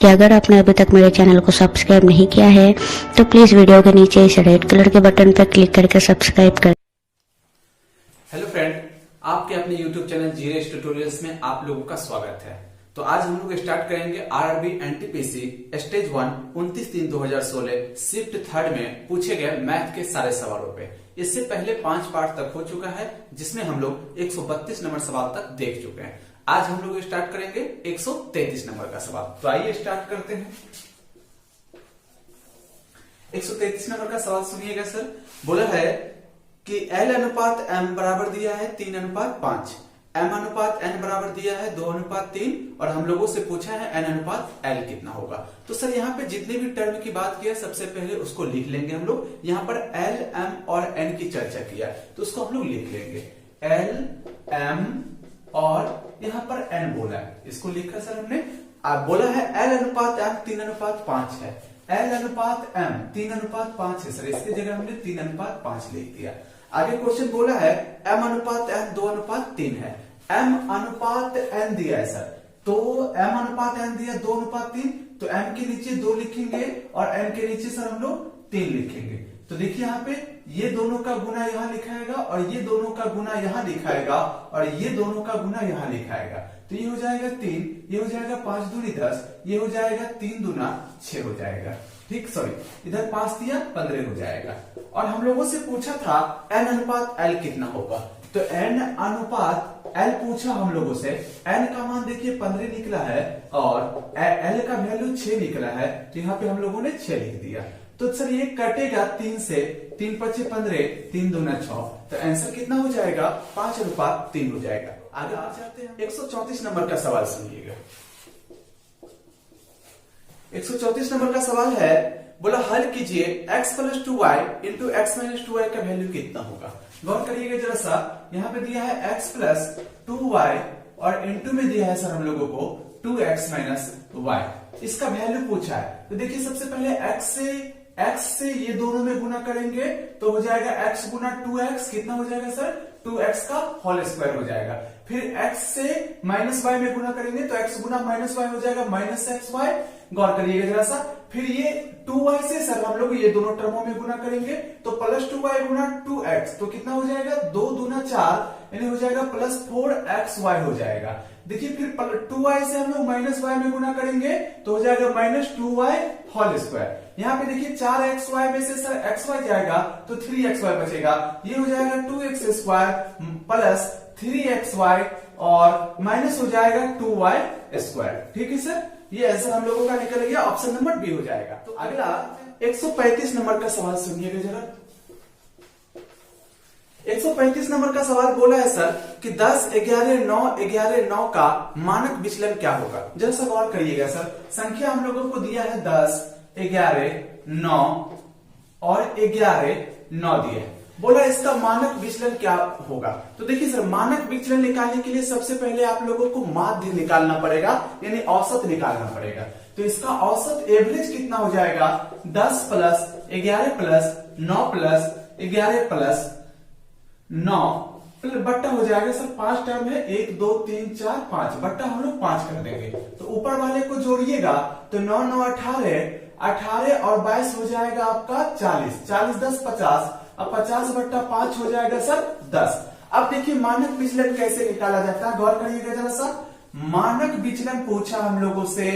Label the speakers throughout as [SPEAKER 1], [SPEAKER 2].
[SPEAKER 1] कि अगर आपने अभी तक मेरे चैनल को सब्सक्राइब नहीं किया है तो प्लीज वीडियो के नीचे इस रेड कलर के बटन पर क्लिक करके सब्सक्राइब कर।
[SPEAKER 2] हेलो फ्रेंड, आपके अपने YouTube चैनल जीरेश ट्यूटोरियल्स में आप लोगों का स्वागत है। तो आज हम लोग स्टार्ट करेंगे RRB NTPC stage 1 29/3/2016 shift third में पूछे गए मैथ के सारे सवालों पे। इससे पहले 5 पार्ट तक हो चुका है जिसमें हम लोग 132 नंबर सवाल तक देख चुके हैं। आज हम लोग स्टार्ट करेंगे 133 नंबर का सवाल। तो आइए स्टार्ट करते हैं। 133 नंबर का सवाल सुनिएगा सर। बोला है कि L अनुपात M बराबर दिया है 3:5, M अनुपात N बराबर दिया है 2:3 और हम लोगों से पूछा है N अनुपात L कितना होगा। तो सर यहाँ पे जितने भी टर्म की बात किया सबसे पहले उसको लिख लेंगे हम लोग। यहाँ पर L, M और N की चर्चा किया तो उसको हम लोग लिख लेंगे। L, M और यहाँ पर N बोला है, इसको लिखा सर हमने। अब बोला है L अनुपात M 3:5 है। L अनुपात M 3:5 है सर, इसकी जगह हमने 3:5 लिख दिया। आगे क्वेश्चन बोला है M अनुपात N 2:3 है। M अनुपात N दिया है सर, तो M अनुपात N दिया 2:3, तो M के नीचे 2 लिखेंगे और N के नीचे सर हम लोग 3 लिखेंगे। तो देखिए यहाँ पे ये दोनों का गुना यहाँ लिखाएगा और ये दोनों का गुना यहाँ लिखाएगा और ये दोनों का गुना यहाँ लिखाएगा। तो ये हो जाएगा 3, ये हो जाएगा 5 दूनी 10, ये हो जाएगा 3 दूना 6 हो जाएगा। ठीक, सॉरी इधर 5 दिया 15 हो जाएगा। और हम लोगों से पूछा था N अनुपात L कितना होगा, तो N अनुपात L पूछा हम लोगों से। N का मान देखिए 15 निकला है और L का वैल्यू 6 निकला है, तो यहाँ पे हम लोगों ने 6 लिख दिया। तो सर ये कटेगा 3 से, 3 × 5 = 15, 3 दूना 6, तो आंसर कितना हो जाएगा 5:3 हो जाएगा। आगे आ जाते हैं। 134 नंबर का सवाल सुनिएगा। 134 नंबर का सवाल है, बोला हल कीजिए x + 2y × x - 2y का वैल्यू कितना होगा। गौर करिएगा जरा सा, यहाँ पे दिया है x + 2y और इंटू में दिया है सर हम लोगों को 2x - y। इसका वैल्यू पूछा है, तो देखिए सबसे पहले x से ये दोनों में गुना करेंगे तो हो जाएगा x गुना 2x, कितना हो जाएगा सर 2x का होल स्क्वायर हो जाएगा। फिर x से -y में गुना करेंगे तो x गुना -y हो जाएगा -xy। गौर करिएगा जरा सा, फिर ये 2y से सर हम लोग ये दोनों टर्मों में गुना करेंगे तो +2y गुना 2x, तो कितना हो जाएगा 2 दूना 4, यानी हो जाएगा +4xy हो जाएगा। देखिए फिर 2y से हम लोग -y में गुना करेंगे तो हो जाएगा -2y होल स्क्वायर। यहाँ पे देखिए 4xy में से सर xy जाएगा तो 3xy बचेगा, ये हो जाएगा 2x² प्लस 3xy और माइनस हो जाएगा 2y²। ठीक है सर, ये आंसर हम लोगों का निकल गया, ऑप्शन नंबर बी हो जाएगा। तो अगला 135 नंबर का सवाल सुनिएगा जरा। 135 नंबर का सवाल बोला है सर कि 10, 11, 9, 11, 9 का मानक विचलन क्या होगा। जरा सा गौर करिएगा सर, संख्या हम लोगों को दिया है 10, 11, 9 और 11, 9 दिए। बोला इसका मानक विचलन क्या होगा। तो देखिए सर, मानक विचलन निकालने के लिए सबसे पहले आप लोगों को माध्य निकालना पड़ेगा, यानी औसत निकालना पड़ेगा। तो इसका औसत एवरेज कितना हो जाएगा 10 + 11 + 9 + 11 + 9 बट्टा हो जाएगा सर 5 टर्म है, 1 2 3 4 5 बट्टा हम लोग 5 कर देंगे। तो ऊपर वाले को जोड़िएगा तो 9 9 18, 18 और 22 हो जाएगा आपका 40, 40 10 50, अब 50/5 हो जाएगा सर 10। अब देखिए मानक विचलन कैसे निकाला जाता है, गौर करिएगा जरा सा। मानक विचलन पूछा हम लोगों से,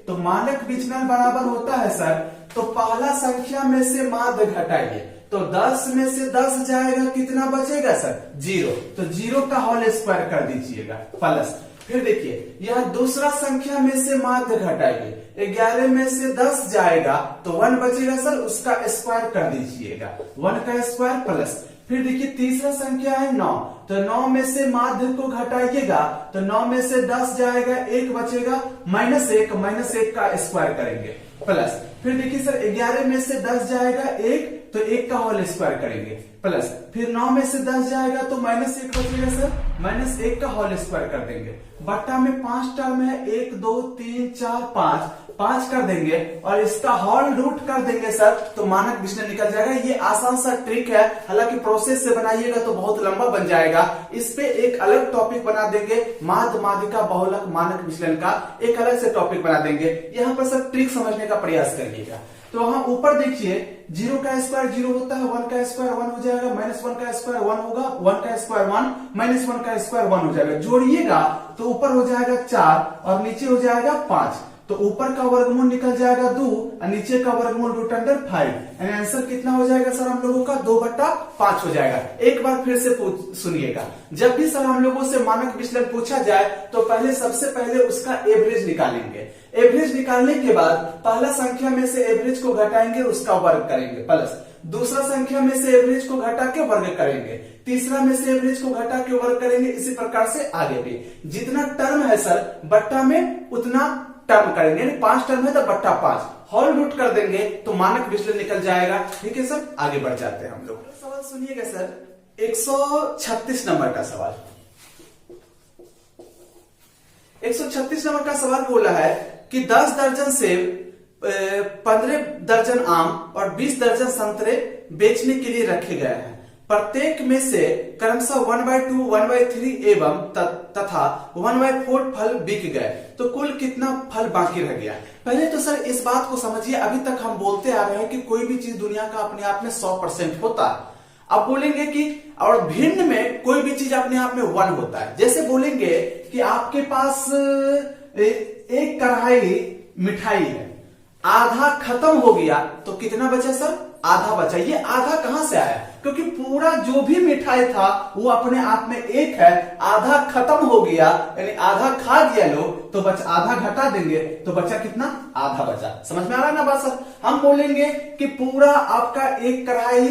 [SPEAKER 2] तो मानक विचलन बराबर होता है सर, तो पहला संख्या में से माध्य घटाइए, तो 10 में से 10 जाएगा, कितना बचेगा सर 0, तो 0 का होल स्क्वायर कर दीजिएगा प्लस। फिर देखिए यह दूसरा संख्या में से माध्य घटाइए, 11 में से 10 जाएगा तो 1 बचेगा सर, उसका स्क्वायर कर दीजिएगा, 1 का स्क्वायर प्लस। फिर देखिए तीसरा संख्या है 9, तो 9 में से माध्य को घटाइएगा तो 9 में से 10 जाएगा, 1 बचेगा, -1 का स्क्वायर करेंगे प्लस। फिर देखिए सर 11 में से 10 जाएगा 1, तो 1 का होल स्क्वायर करेंगे प्लस। फिर 9 में से 10 जाएगा तो -1 बचेगा सर, -1 का होल स्क्वायर कर देंगे। बट्टा में 5 टर्म है, 1 2 3 4 5, 5 कर देंगे और इसका होल रूट कर देंगे सर, तो मानक विचलन निकल जाएगा। ये आसान सा ट्रिक है, हालांकि प्रोसेस से बनाइएगा तो बहुत लंबा बन जाएगा। जाएगा। इस पे एक अलग टॉपिक बना देंगे, माध्य माध्यिका बहुलक मानक विचलन का एक अलग से टॉपिक बना देंगे। यहाँ पर सर ट्रिक समझने का प्रयास करिएगा। तो वहां ऊपर देखिए 0 का स्क्वायर 0 होता है, 1 का स्क्वायर 1 हो जाएगा, -1 का स्क्वायर 1 होगा, 1 का स्क्वायर 1, -1 का स्क्वायर 1 हो जाएगा। जोड़िएगा तो ऊपर हो जाएगा 4 और नीचे हो जाएगा 5। तो ऊपर का वर्गमूल निकल जाएगा 2 और नीचे का वर्गमूल √5। यानी आंसर कितना हो जाएगा सर हम लोगों का 2/5 हो जाएगा। एक बार फिर से सुनिएगा, जब भी सर हम लोगों से मानक विचलन पूछा जाए तो पहले सबसे पहले उसका एवरेज निकालेंगे। एवरेज निकालने के बाद पहला संख्या में से एवरेज को घटाएंगे, उसका वर्ग करेंगे, प्लस दूसरा संख्या में से एवरेज को घटा के वर्ग करेंगे, तीसरा में से एवरेज को घटा के वर्ग करेंगे। इसी प्रकार से आगे भी जितना टर्म है सर बट्टा में उतना टर्म करेंगे। 5 टर्म है तो /5 होल रूट कर देंगे तो मानक विचलन निकल जाएगा। ठीक है सर, आगे बढ़ जाते हैं हम लोग। सवाल सुनिएगा सर 136 नंबर का सवाल। 136 नंबर का सवाल बोला है कि 10 दर्जन सेब, 15 दर्जन आम और 20 दर्जन संतरे बेचने के लिए रखे गए हैं। प्रत्येक में से क्रमशः 1/2, 1/3 एवं तथा 1/4 फल बिक गए, तो कुल कितना फल बाकी रह गया। पहले तो सर इस बात को समझिए, अभी तक हम बोलते आ रहे हैं कि कोई भी चीज दुनिया का अपने आप में 100% होता है। अब बोलेंगे कि और भिन्न में कोई भी चीज अपने आप में 1 होता है। जैसे बोलेंगे कि आपके पास एक कढ़ाई मिठाई है, आधा खत्म हो गया तो कितना बचा सर? आधा बचा। ये आधा कहां से आया? क्योंकि पूरा जो भी मिठाई था वो अपने आप में एक है, आधा खत्म हो गया यानी आधा खा गया लोग तो बचा, आधा घटा देंगे तो बचा कितना? आधा बचा। समझ में आ रहा है ना बात सर? हम बोलेंगे कि पूरा आपका एक कढ़ाई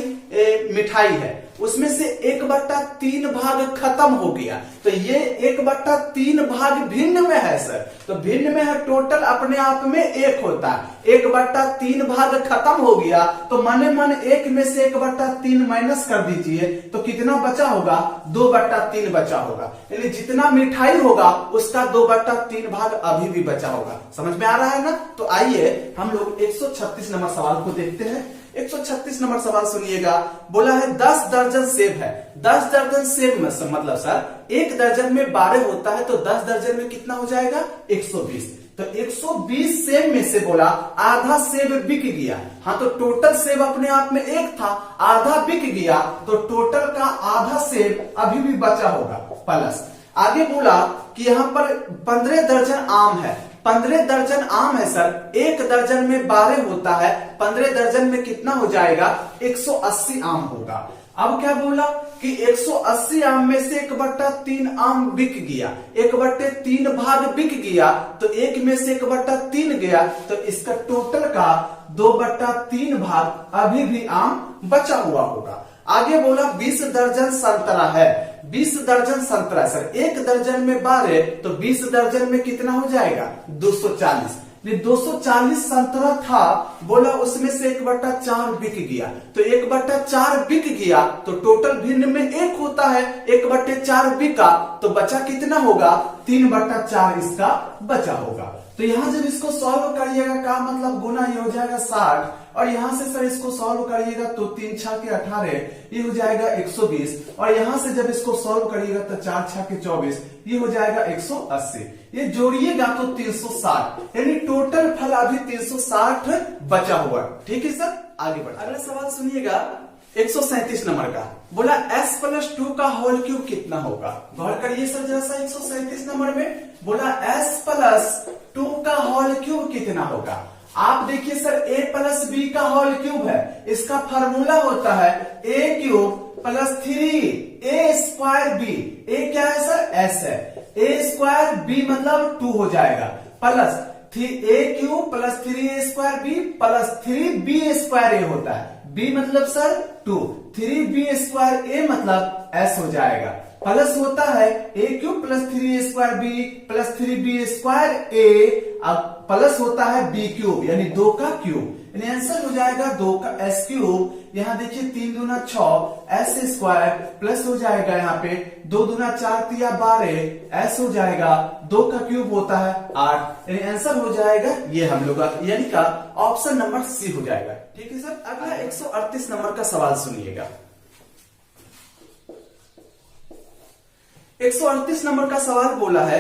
[SPEAKER 2] मिठाई है, उसमें से 1/3 भाग खत्म हो गया, तो ये 1/3 भाग भिन्न में है सर। तो भिन्न में है, टोटल अपने आप में 1 होता है। 1/3 भाग खत्म हो गया तो मने मन 1 में से 1/3 माइनस कर दीजिए तो कितना बचा होगा? 2/3 बचा होगा। यानी जितना मिठाई होगा उसका 2/3 भाग अभी भी बचा होगा। समझ में आ रहा है ना? तो आइए हम लोग 136 नंबर सवाल को देखते हैं। 136 नंबर सवाल सुनिएगा। बोला है 10 दर्जन सेब है। 10 दर्जन सेब में मतलब सर 1 दर्जन में 12 होता है तो 10 दर्जन में कितना हो जाएगा? 120। तो 120 सेब में से बोला आधा सेब बिक गया। हाँ, तो टोटल सेब अपने आप में 1 था, आधा बिक गया तो टोटल का आधा सेब अभी भी बचा होगा, प्लस आगे बोला कि यहाँ पर 15 दर्जन आम है। 15 दर्जन आम है सर, 1 दर्जन में 12 होता है, 15 दर्जन में कितना हो जाएगा? 180 आम होगा। अब क्या बोला कि 180 आम में से 1/3 आम बिक गया, 1/3 भाग बिक गया तो 1 में से 1/3 गया तो इसका टोटल का 2/3 भाग अभी भी आम बचा हुआ होगा। आगे बोला 20 दर्जन संतरा है। 20 दर्जन संतरा सर, 1 दर्जन में 12 तो 20 दर्जन में कितना हो जाएगा? 240। 240 संतरा था, बोला उसमें से 1/4 बिक गया, तो 1/4 बिक गया तो टोटल भिन्न में 1 होता है, 1/4 बिका तो बचा कितना होगा? 3/4 इसका बचा होगा। तो यहां जब इसको सॉल्व करिएगा का मतलब गुना ये हो जाएगा 60 और यहां से सर इसको सॉल्व करिएगा तो 3 6 के 18 ये हो जाएगा 120 और यहां से जब इसको सॉल्व करिएगा तो 4 6 के 24 ये हो जाएगा 180। ये जोड़िएगा तो 360, यानी टोटल फल अभी 360 बचा हुआ। ठीक है सर, आगे बढ़। अगला सवाल सुनिएगा 137 नंबर का। बोला s+2 का होल क्यूब कितना होगा? गौर करिए सर जरा सा 137 नंबर में बोला s+2 का होल क्यूब कितना होगा। आप देखिए सर a+b का होल क्यूब है, इसका फार्मूला होता है a³ + 3a²b। a क्या है सर? s है। a²b मतलब 2 हो जाएगा, प्लस a³ + 3a²b + 3b² होता है। b मतलब सर 2, 3b² मतलब s हो जाएगा, प्लस होता है a³ + 3a²b + 3b²a, अब प्लस होता है b³ यानी 2 का क्यूब, यानी आंसर हो जाएगा 2 का s³। यहाँ देखिए 3 दूना 6 s² प्लस हो जाएगा यहाँ पे 2 दूना 4 तिया 12 s हो जाएगा, 2 का क्यूब होता है 8, यानी आंसर हो जाएगा ये हम लोग का यानी का ऑप्शन नंबर सी हो जाएगा। ठीक है सर, अगला 138 नंबर का सवाल सुनिएगा। 138 नंबर का सवाल बोला है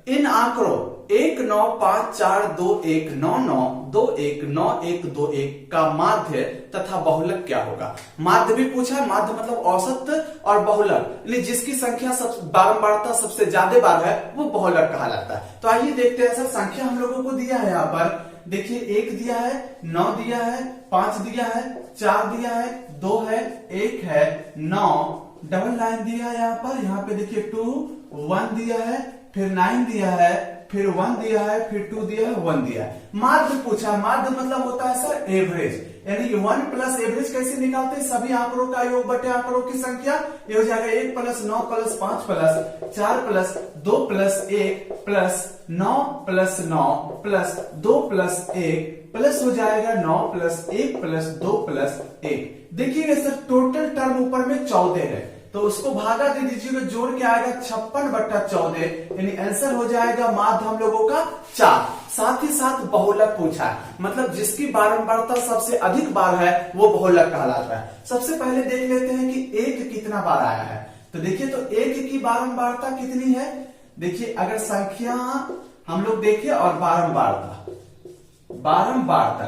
[SPEAKER 2] इन आंकड़ों 19542199219121 का माध्य तथा बहुलक क्या होगा। माध्य भी पूछा है, माध्य मतलब औसत और बहुलक जिसकी संख्या बारंबारता सबसे ज्यादा बार है वो बहुलक कहलाता है। तो आइए देखते हैं सर, संख्या हम लोगों को दिया है यहाँ पर, देखिए 1 दिया है, 9 दिया है, 5 दिया है, 4 दिया है, 2 है, 1 है, 9 डबल लाइन दिया है यहाँ पे देखिए 2 1 दिया है, फिर 9 दिया है, फिर 1 दिया है, फिर 2 दिया है, 1 दिया है। माध्य पूछा, माध्य मतलब होता है सर एवरेज, यानी 1 प्लस एवरेज कैसे निकालते हैं, सभी आंकड़ों का योग बटे आंकड़ों की संख्या, ये हो जाएगा 1 plus 9 plus 5 plus 4 plus 2 plus 1 plus 9 plus 9 plus 2 plus 1 plus हो जाएगा 9 प्लस 1 प्लस 2 प्लस 1। देखिएगा सर टोटल टर्म ऊपर में 14 है, तो उसको भागा दे दीजिएगा, जोड़ के आएगा 56/14, यानी आंसर हो जाएगा माध्य हम लोगों का 4। साथ ही साथ बहुलक पूछा है, मतलब जिसकी बारंबारता सबसे अधिक बार है वो बहुलक कहलाता है। सबसे पहले देख लेते हैं कि 1 कितना बार आया है, तो देखिए तो 1 की बारंबारता कितनी है, देखिए अगर संख्या हम लोग देखिए और बारंबारता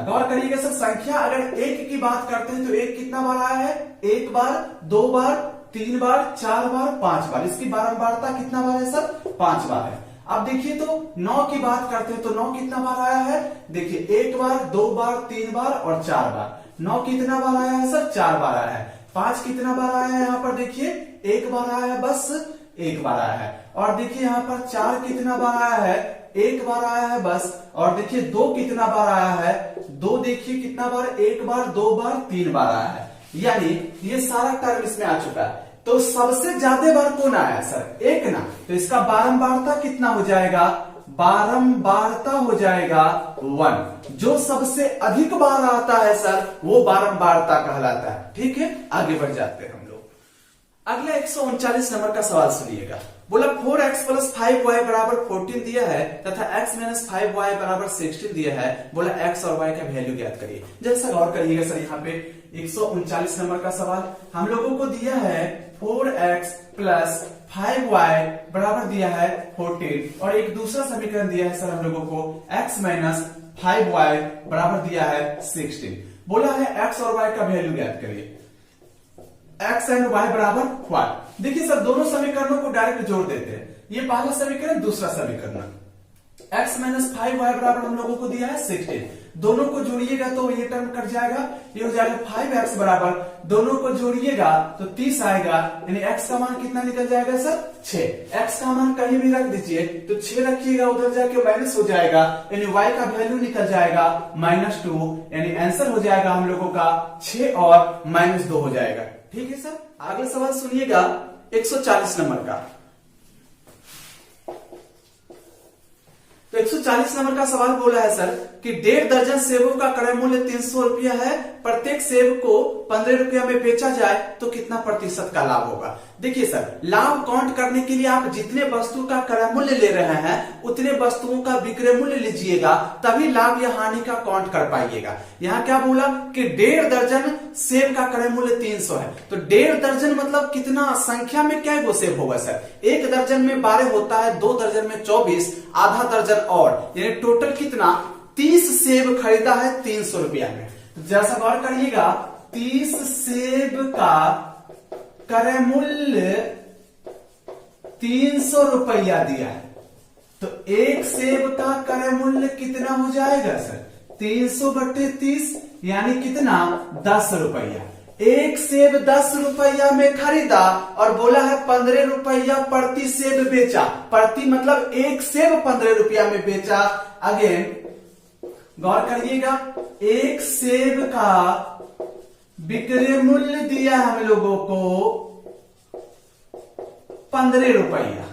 [SPEAKER 2] गौर करिएगा सर, संख्या अगर 1 की बात करते हैं तो 1 कितना बार आया है, 1 बार, 2 बार, 3 बार, 4 बार, 5 बार, इसकी बारंबारता कितना बार है सर, 5 बार है। अब देखिए तो 9 की बात करते हैं तो 9 कितना बार आया है, देखिए 1 बार, 2 बार, 3 बार और 4 बार। 9 कितना बार आया है सर, 4 बार आया है। 5 कितना बार आया है यहाँ पर देखिए 1 बार आया है, बस 1 बार आया है। और देखिए यहाँ पर 4 कितना बार आया है, 1 बार आया है बस। और देखिए 2 कितना बार आया है, 2 देखिए कितना बार, 1 बार, 2 बार, 3 बार आया है, यानी ये सारा टर्म इसमें आ चुका है। तो सबसे ज्यादा बार कौन आया सर, 1 ना, तो इसका बारंबारता कितना हो जाएगा, बारंबारता हो जाएगा 1। जो सबसे अधिक बार आता है सर वो बारंबारता कहलाता है। ठीक है, आगे बढ़ जाते हैं हम लोग। अगला 139 नंबर का सवाल सुनिएगा, बोला 4x प्लस 5y बराबर 14 दिया है तथा x माइनस 5y बराबर 16 दिया है, बोला x और y का वैल्यू ज्ञात करिए। जैसा गौर करिएगा सर, यहाँ पे 139 नंबर का सवाल हम लोगों को दिया है 4x प्लस 5y बराबर दिया है 14 और एक दूसरा समीकरण दिया है सर हम लोगों को x माइनस 5y बराबर दिया है 16। बोला है x और y का वैल्यू ज्ञात करिए, x एंड y बराबर y। देखिए सर दोनों समीकरणों को डायरेक्ट जोड़ देते हैं, ये पहला समीकरण, दूसरा समीकरण। x माइनस 5y बराबर हम लोगों को दिया है 16, दोनों को जोड़िएगा तो ये टर्म कट जाएगा, ये हो जाएगा 5x बराबर, दोनों को जोड़िएगा तो 30 आएगा, यानी x का मान कितना निकल जाएगा सर 6। x का मान कहीं भी रख दीजिए तो 6 रखिएगा, उधर जाके माइनस हो जाएगा, यानी y का वैल्यू निकल जाएगा -2, यानी आंसर हो जाएगा हम लोगों का 6 और -2 हो जाएगा। ठीक है सर, अगला सवाल सुनिएगा 140 नंबर का। तो 140 नंबर का सवाल बोला है सर कि 1.5 दर्जन सेबों का क्रय मूल्य 300 रुपया है, प्रत्येक सेब को 15 रुपया में बेचा जाए तो कितना प्रतिशत का लाभ होगा। देखिए सर, लाभ काउंट करने के लिए आप जितने वस्तु का क्रय मूल्य ले रहे हैं उतने वस्तुओं का विक्रय मूल्य लीजिएगा, तभी लाभ या हानि का काउंट कर पाइएगा। यहाँ क्या बोला कि 1.5 दर्जन सेब का क्रय मूल्य 300 है, तो 1.5 दर्जन मतलब कितना, संख्या में क्या गो सेब होगा सर, 1 दर्जन में 12 होता है, 2 दर्जन में 24, आधा दर्जन और, यानी टोटल कितना 30 सेब खरीदा है 300 रुपया में। जैसा गौर करिएगा 30 सेब का क्रय मूल्य 300 रुपया दिया है, तो एक सेब का क्रय मूल्य कितना हो जाएगा सर 300 बटे 30, यानी कितना 10 रुपया। एक सेब 10 रुपया में खरीदा और बोला है 15 रुपया प्रति सेब बेचा, प्रति मतलब एक सेब 15 रुपया में बेचा। अगेन गौर करिएगा, एक सेब का विक्रय मूल्य दिया हम लोगों को 15 रुपया,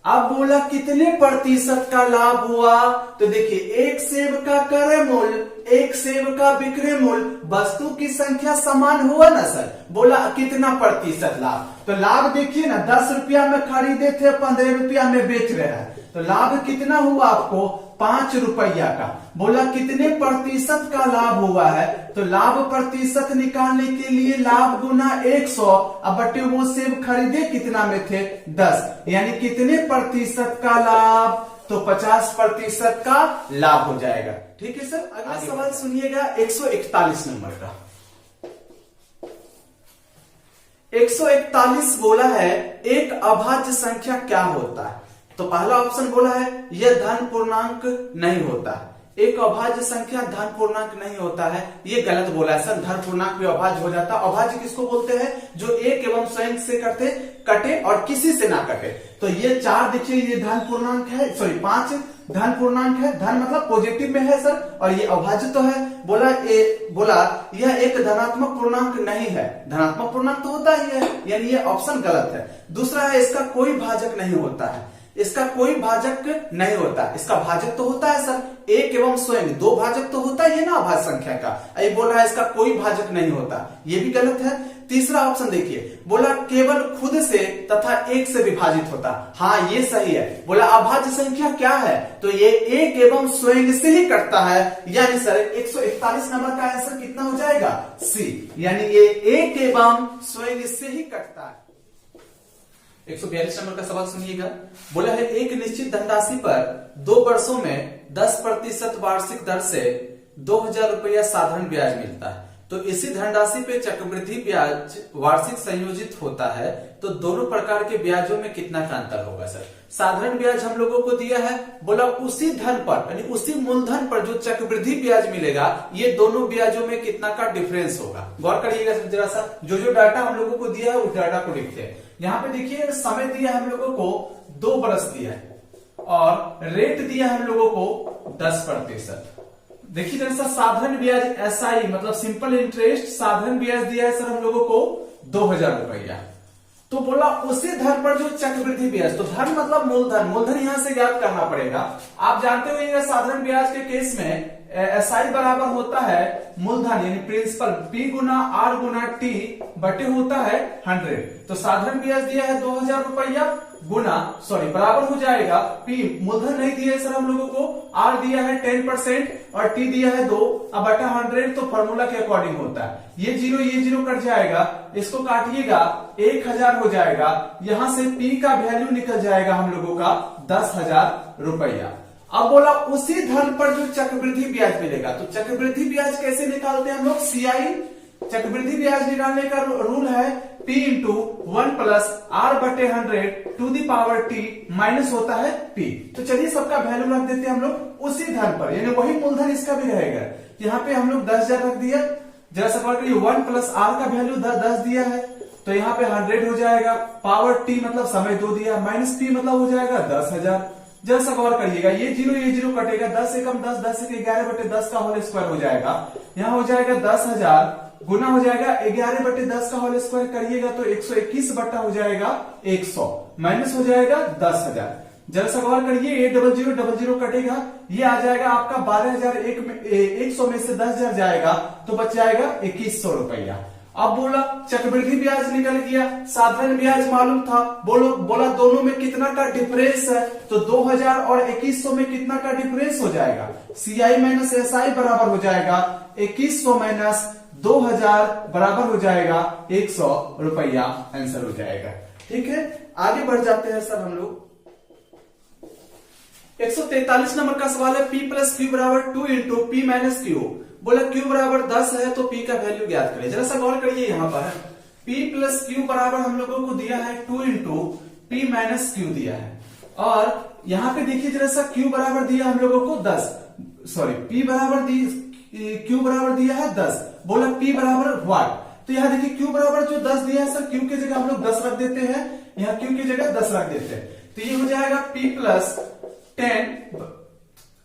[SPEAKER 2] अब बोला कितने प्रतिशत का लाभ हुआ, तो देखिए एक सेब का क्रय मूल्य, एक सेब का विक्रय मूल्य, वस्तु की संख्या समान हुआ ना सर, बोला कितना प्रतिशत लाभ, तो लाभ देखिए ना 10 रुपया में खरीदे थे 15 रुपया में बेच रहे हैं, तो लाभ कितना हुआ आपको 5 रुपया का। बोला कितने प्रतिशत का लाभ हुआ है, तो लाभ प्रतिशत निकालने के लिए लाभ गुना 100, अब बटे वो सेब खरीदे कितना में थे 10, यानी कितने प्रतिशत का लाभ, तो 50% का लाभ हो जाएगा। ठीक है सर। अगला सवाल सुनिएगा 141 नंबर का। 141 बोला है एक अभाज्य संख्या क्या होता है, तो पहला ऑप्शन बोला है यह धन पूर्णांक नहीं होता है। एक अभाज्य संख्या धन पूर्णांक नहीं होता है, ये गलत बोला है सर। धन पूर्णांक भी अभाज्य हो जाता है। अभाज्य किसको बोलते हैं, जो एक एवं स्वयं से कटे और किसी से ना कटे। तो ये 4 देखिए ये धन पूर्णांक है, सॉरी 5 धन पूर्णांक है, धन मतलब पॉजिटिव में है सर, और ये अभाज्य तो है। बोला यह एक धनात्मक पूर्णांक नहीं है, धनात्मक पूर्णांक तो होता ही है, यानी ये ऑप्शन गलत है। दूसरा है इसका कोई भाजक नहीं होता है, इसका कोई भाजक नहीं होता। इसका भाजक तो होता है सर, एक एवं स्वयं 2 भाजक तो होता ही है ना अभाज्य संख्या का। ये बोल रहा है इसका कोई भाजक नहीं होता, ये भी गलत है। तीसरा ऑप्शन देखिए, बोला केवल खुद से तथा एक से विभाजित होता, हाँ ये सही है। बोला अभाज्य संख्या क्या है, तो ये एक एवं स्वयं से ही कटता है, यानी सर 141 नंबर का आंसर कितना हो जाएगा, सी, यानी ये एक एवं स्वयं से ही कटता है। 142 नंबर का सवाल सुनिएगा। बोला है एक निश्चित धनराशि पर 2 वर्षों में 10% वार्षिक दर से 2000 रुपया साधारण ब्याज मिलता है, तो इसी धनराशि पे चक्रवृद्धि ब्याज वार्षिक संयोजित होता है, तो दोनों प्रकार के ब्याजों में कितना का अंतर होगा सर। साधारण ब्याज हम लोगों को दिया है, बोला उसी धन पर यानी उसी मूलधन पर जो चक्रवृद्धि ब्याज मिलेगा, ये दोनों ब्याजों में कितना का डिफरेंस होगा। गौर करिएगा जरा सा, जो डाटा हम लोगों को दिया है उस डाटा को लिखते हैं। यहाँ पे देखिए समय दिया हम लोगों को 2 बरस दिया है और रेट दिया हम लोगों को 10%। देखिए जैसा साधारण ब्याज एसआई मतलब सिंपल इंटरेस्ट साधारण ब्याज दिया है सर हम लोगों को 2000 रुपया। तो बोला उसी धन पर जो चक्रवृद्धि ब्याज, तो धन मतलब मूलधन, मूलधन यहां से ज्ञात करना पड़ेगा। आप जानते हो साधारण ब्याज के केस में एसआई बराबर होता है मूलधन यानी प्रिंसिपल पी गुना आर गुना टी बटे होता है 100। तो साधारण ब्याज दिया है 2000 रुपया गुना बराबर हो जाएगा पी, मूलधन नहीं दिया है सर हम लोगों को, आर दिया है 10% और टी दिया है 2 अब बटा 100, तो फॉर्मूला के अकॉर्डिंग होता है। ये जीरो कट जाएगा, इसको काटिएगा 1000 हो जाएगा, यहां से पी का वैल्यू निकल जाएगा हम लोगों का 10,000 रुपया। अब बोला उसी धन पर जो चक्रवृद्धि ब्याज मिलेगा, तो चक्रवृद्धि ब्याज कैसे निकालते हैं हम लोग, सीआई चक्रवृद्धि ब्याज निकालने का रूल है P इंटू 1 प्लस आर बटे 100 to the power T minus होता है P। तो चलिए सबका वैल्यू रख देते हैं हम लोग उसी धन पर, यानी वही मूलधन इसका भी रहेगा। यहाँ पे हम लोग 10,000 रख दिया, जरा सवाल करिए 1 प्लस आर का वैल्यू 10 दिया है, तो यहाँ पे 100 हो जाएगा, पावर टी मतलब समय 2 दिया, माइनस P मतलब हो जाएगा 10,000। जरा सा गौर करिएगा, ये जीरो कटेगा, 10 एकम 10, 10 एक 11 बटे 10 का होल स्क्वायर हो जाएगा, यहाँ हो जाएगा 10,000 गुना हो जाएगा 11 बटे 10 का होल स्क्वायर करिएगा तो 121 बटा हो जाएगा 100 माइनस हो जाएगा 10,000। जरा सा गौर करिए, ये 00 कटेगा, ये आ जाएगा आपका 12,100 में से 10,000 जाएगा तो बच जाएगा 2100 रुपया। अब बोला चक्रवृद्धि ब्याज निकल गया, साधारण ब्याज मालूम था, बोला दोनों में कितना का डिफरेंस है, तो 2000 और 2100 में कितना का डिफरेंस हो जाएगा, सीआई माइनस एसआई बराबर हो जाएगा 2100 माइनस 2000 बराबर हो जाएगा 100 रुपया, आंसर हो जाएगा। ठीक है, आगे बढ़ जाते हैं सर हम लोग। 143 नंबर का सवाल है, P प्लस क्यू बराबर 2 इंटू पी माइनस क्यू। बोला क्यू बराबर 10 है तो P का वैल्यू ज्ञात करें। जरा सा गौर करिए, यहाँ पर P प्लस क्यू बराबर हम लोगों को दिया है 2 इंटू पी माइनस क्यू दिया है, और यहाँ पे देखिए जरा सा Q बराबर दिया हम लोगों को 10, P बराबर Q बराबर दिया है 10, बोला P बराबर व्हाट, तो यहाँ देखिए Q बराबर जो 10 दिया है सर, Q की जगह हम लोग 10 रख देते हैं, यहाँ Q की जगह 10 रख देते हैं, तो ये हो जाएगा P प्लस 10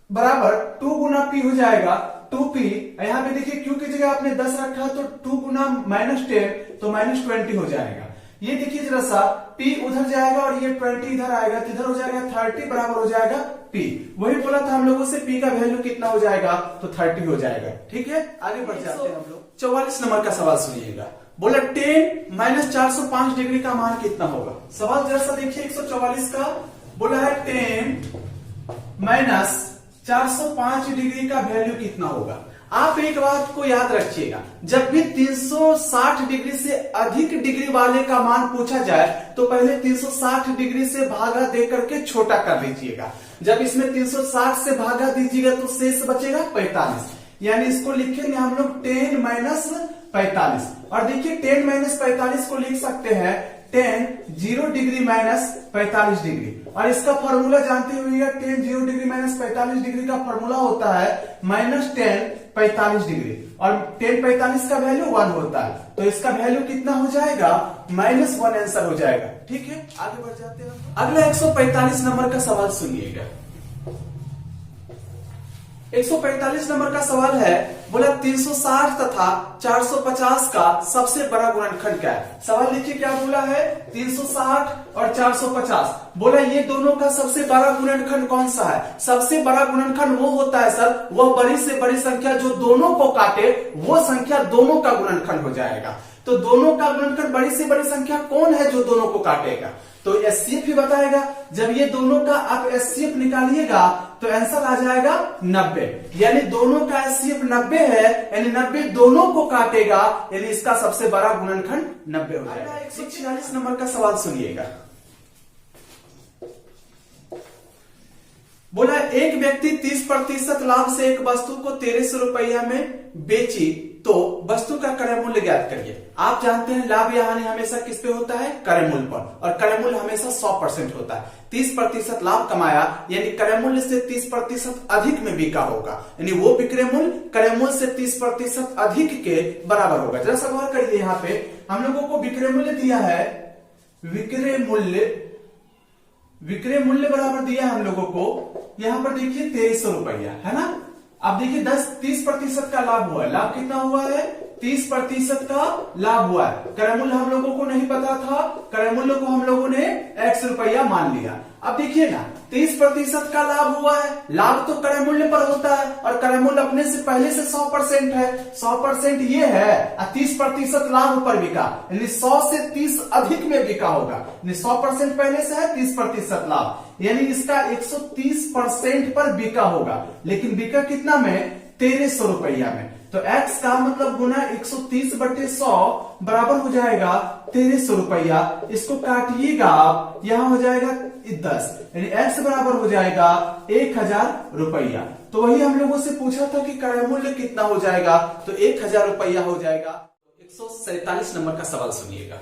[SPEAKER 2] बराबर 2 गुना P हो जाएगा 2P। यहाँ पे देखिए Q की जगह आपने 10 रखा तो 2 गुना -10 तो -20 हो जाएगा। ये देखिए जरा सा P उधर जाएगा और ये 20 इधर आएगा, तो इधर हो जाएगा 30 बराबर हो जाएगा P। वही बोला था हम लोगों से P का वैल्यू कितना हो जाएगा, तो 30 हो जाएगा। ठीक है, आगे बढ़ जाते हैं हम लोग। 44 नंबर का सवाल सुनिएगा, बोला 10 माइनस 405 डिग्री का मान कितना होगा। सवाल जरा सा देखिए 144 का, बोला है 10 माइनस 405 डिग्री का वैल्यू कितना होगा। आप एक बात को याद रखिएगा, जब भी 360 डिग्री से अधिक डिग्री वाले का मान पूछा जाए तो पहले 360 डिग्री से भागा दे करके छोटा कर लीजिएगा। जब इसमें 360 से भागा दीजिएगा तो शेष बचेगा 45, यानी इसको लिखेंगे हम लोग 10 माइनस 45। और देखिए 10 माइनस 45 को लिख सकते हैं 0 डिग्री माइनस 45 डिग्री। और इसका फॉर्मूला जानते हुए 0 डिग्री माइनस 45 डिग्री का फॉर्मूला होता है -10 45 डिग्री, और 10 45 का वैल्यू 1 होता है, तो इसका वैल्यू कितना हो जाएगा -1 आंसर हो जाएगा। ठीक है, आगे बढ़ जाते हैं। अगला 145 नंबर का सवाल सुनिएगा। 145 नंबर का सवाल है, बोला 360 तथा 450 का सबसे बड़ा गुणनखंड क्या है। सवाल देखिए क्या बोला है, 360 और 450। बोला ये दोनों का सबसे बड़ा गुणनखंड कौन सा है। सबसे बड़ा गुणनखंड वो होता है सर, वह बड़ी से बड़ी संख्या जो दोनों को काटे वो संख्या दोनों का गुणनखंड हो जाएगा। तो दोनों का गुणनखंड बड़ी से बड़ी संख्या कौन है जो दोनों को काटेगा, तो एचसीएफ ही बताएगा। जब ये दोनों का आप एचसीएफ निकालिएगा तो आंसर आ जाएगा 90, यानी दोनों का एचसीएफ 90 है, यानी 90 दोनों को काटेगा, यानी इसका सबसे बड़ा गुणनखंड 90 हो जाएगा। 146 नंबर का सवाल सुनिएगा। बोला एक व्यक्ति 30% लाभ से एक वस्तु को 1300 रुपया में बेची तो वस्तु का क्रय मूल्य ज्ञात करिए। आप जानते हैं लाभ या हानि हमेशा किस पे होता है, क्रय मूल्य पर, और क्रय मूल्य हमेशा 100% होता है। 30% लाभ कमाया यानी क्रय मूल्य से 30% अधिक में बिका होगा, यानी वो विक्रय मूल्य क्रय मूल्य से 30% अधिक के बराबर होगा। जरा सा गौर करिए, यहाँ पे हम लोगों को विक्रय मूल्य दिया है, विक्रय मूल्य बराबर दिया है हम लोगों को, यहाँ पर देखिए 1300 रुपया है ना। अब देखिए 30% का लाभ हुआ है, लाभ कितना हुआ है 30% का लाभ हुआ है। क्रय मूल्य हम लोगों को नहीं पता था, क्रय मूल्य को हम लोगों ने x रुपया मान लिया। अब देखिए ना 30% का लाभ हुआ है, लाभ तो क्रय मूल्य पर होता है और क्रय मूल्य अपने से पहले से 100% है, 100% ये है और 30% लाभ पर बिका, यानी 100 से 30 अधिक में बिका होगा, यानी 100% पहले से है, 30% लाभ, यानी इसका 130% पर बिका होगा। लेकिन बिका कितना में 1300 रुपया में, तो x का मतलब गुना 130/100 बराबर हो जाएगा 1300 रुपया। इसको काटिएगा आप, यहां हो जाएगा 10, यानी x बराबर हो जाएगा 1000 रुपया। तो वही हम लोगों से पूछा था कि क्रय मूल्य कितना हो जाएगा, तो 1000 रुपया हो जाएगा। 147 नंबर का सवाल सुनिएगा।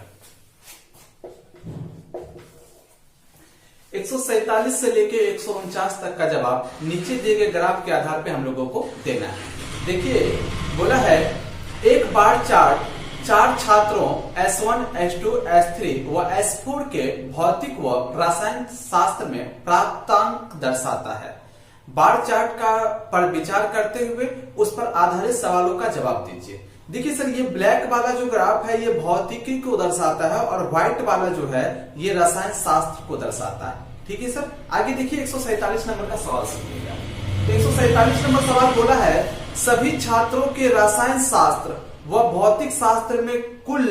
[SPEAKER 2] 147 से लेके 149 तक का जवाब नीचे दिए गए ग्राफ के आधार पे हम लोगों को देना है। देखिए बोला है एक बार चार्ट 4 छात्रों S1, S2, S3 व S4 के भौतिक व रासायनिक शास्त्र में प्राप्तांक दर्शाता है। बार चार्ट का पर विचार करते हुए उस पर आधारित सवालों का जवाब दीजिए। देखिए सर, ये ब्लैक वाला जो ग्राफ है ये भौतिकी को दर्शाता है और व्हाइट वाला जो है ये रसायन शास्त्र को दर्शाता है। ठीक है सर, आगे देखिए 147 नंबर का सवाल सुनिएगा। 147 नंबर सवाल बोला है सभी छात्रों के रसायन शास्त्र व भौतिक शास्त्र में कुल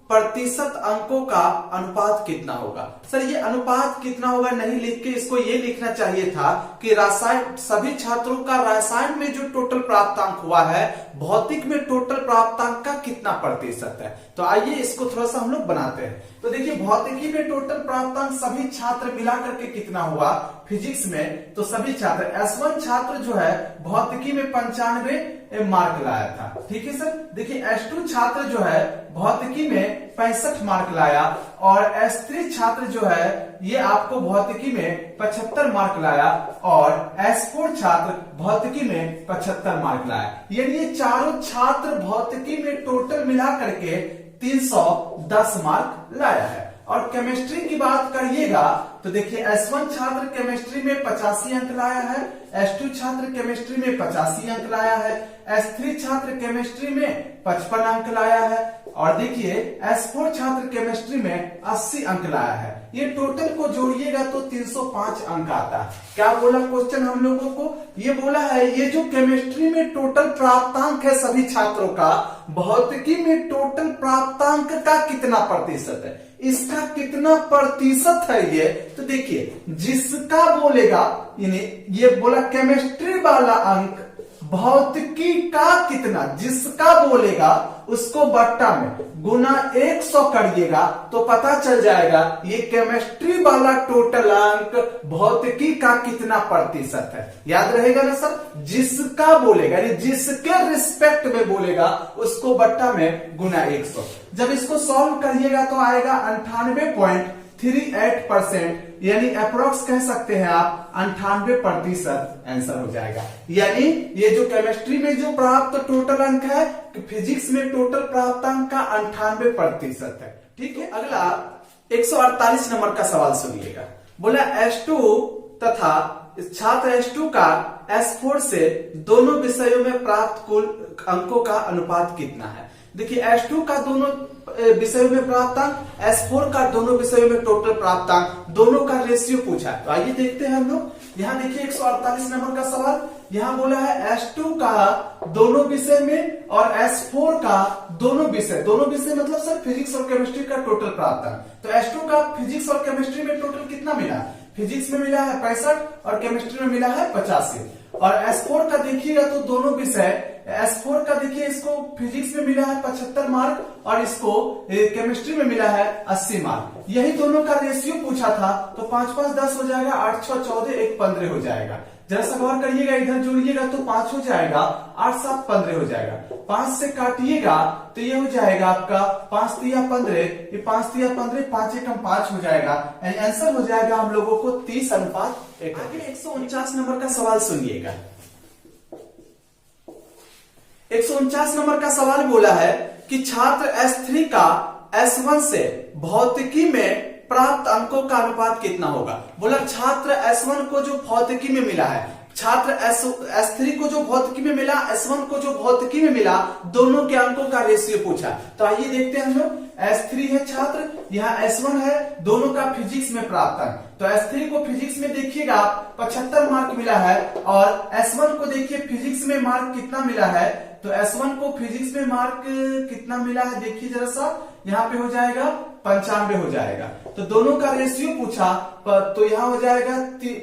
[SPEAKER 2] प्रतिशत अंकों का अनुपात कितना होगा। सर ये अनुपात कितना होगा नहीं लिख के इसको ये लिखना चाहिए था कि रसायन सभी छात्रों का रसायन में जो टोटल प्राप्तांक हुआ है भौतिक में टोटल प्राप्तांक का कितना प्रतिशत है। तो आइए इसको थोड़ा सा हम लोग बनाते हैं। तो देखिए भौतिकी में टोटल प्राप्तांक सभी छात्र मिला करके कितना हुआ, फिजिक्स में तो सभी छात्र S1 छात्र जो है भौतिकी में 95 मार्क लाया था। ठीक है सर, देखिए S2 छात्र जो है भौतिकी में 65 मार्क लाया और S3 छात्र जो है ये आपको भौतिकी में 75 मार्क लाया और S4 छात्र भौतिकी में 75 मार्क लाया। यानी ये चारों छात्र भौतिकी में टोटल मिला करके 310 मार्क लाया है। और केमिस्ट्री की बात करिएगा तो देखिए S1 छात्र केमिस्ट्री में 85 अंक लाया है, S2 छात्र केमिस्ट्री में 85 अंक लाया है, S3 छात्र केमिस्ट्री में 55 अंक लाया है और देखिए S4 छात्र केमिस्ट्री में 80 अंक लाया है। ये टोटल को जोड़िएगा तो 305 अंक आता है। क्या बोला क्वेश्चन हम लोगों को, ये बोला है ये जो केमिस्ट्री में टोटल प्राप्तांक है सभी छात्रों का भौतिकी में टोटल प्राप्तांक का कितना प्रतिशत है। इसका कितना प्रतिशत है ये, तो देखिए जिसका बोलेगा ये बोला केमिस्ट्री वाला अंक भौतिकी का कितना, जिसका बोलेगा उसको बट्टा में गुना 100 करिएगा तो पता चल जाएगा ये केमिस्ट्री वाला टोटल अंक भौतिकी का कितना प्रतिशत है। याद रहेगा ना सर, जिसका बोलेगा यानी जिसके रिस्पेक्ट में बोलेगा उसको बट्टा में गुना 100। जब इसको सॉल्व करिएगा तो आएगा 98.38%, यानी अप्रोक्स कह सकते हैं आप 98% आंसर हो जाएगा। यानी ये जो केमिस्ट्री में जो प्राप्त टोटल अंक है, फिजिक्स में टोटल प्राप्त अंक का 98% है। ठीक है, अगला 148 नंबर का सवाल सुनिएगा। बोला H2 तथा छात्र H2 का S4 से दोनों विषयों में प्राप्त कुल अंकों का अनुपात कितना है। देखिए H2 का दोनों विषयों में प्राप्त अंक, S4 का दोनों विषयों में टोटल प्राप्त अंक, दोनों का रेशियो पूछा है। तो आइए देखते हैं हम लोग। यहाँ देखिए 148 नंबर का सवाल, यहाँ बोला है H2 का दोनों विषय में और S4 का दोनों विषय मतलब सर फिजिक्स और केमिस्ट्री का टोटल प्राप्त अंक। तो H2 का फिजिक्स और केमिस्ट्री में टोटल कितना मिला है, फिजिक्स में मिला है 65 और केमिस्ट्री में मिला है 85। और S4 का देखिएगा तो दोनों विषय, S4 का देखिए इसको फिजिक्स में मिला है 75 मार्क और इसको केमिस्ट्री में मिला है 80 मार्क। यही दोनों का रेशियो पूछा था, तो 5 5 10 हो जाएगा, 8 6 14, 1 15 हो जाएगा। जरा सा गौर करिएगा, इधर जोड़िएगा तो 5 हो जाएगा, 8 7 15 हो जाएगा। 5 से काटिएगा तो ये हो जाएगा आपका 5 3 15, ये 5 3 15, 5 1 5 हो जाएगा। आंसर हो जाएगा हम लोगों को 30:1। आगे 149 नंबर का सवाल सुनिएगा। 149 नंबर का सवाल बोला है कि छात्र S3 का S1 से भौतिकी में प्राप्त अंकों का अनुपात कितना होगा। बोला छात्र S1 को जो भौतिकी में मिला है, छात्र S3 को जो भौतिकी में मिला, S1 को जो भौतिकी में मिला, दोनों के अंकों का रेशियो पूछा। तो आइए देखते हैं हम लोग। S3 है छात्र, यहाँ S1 है, दोनों का फिजिक्स में प्राप्त अंक। तो S3 को फिजिक्स में देखिएगा 75 मार्क मिला है और S1 को देखिए फिजिक्स में मार्क कितना मिला है। तो S1 को फिजिक्स में मार्क कितना मिला है देखिए जरा सा, यहाँ पे हो जाएगा 95 हो जाएगा। तो दोनों का रेशियो पूछा, तो यहाँ हो जाएगा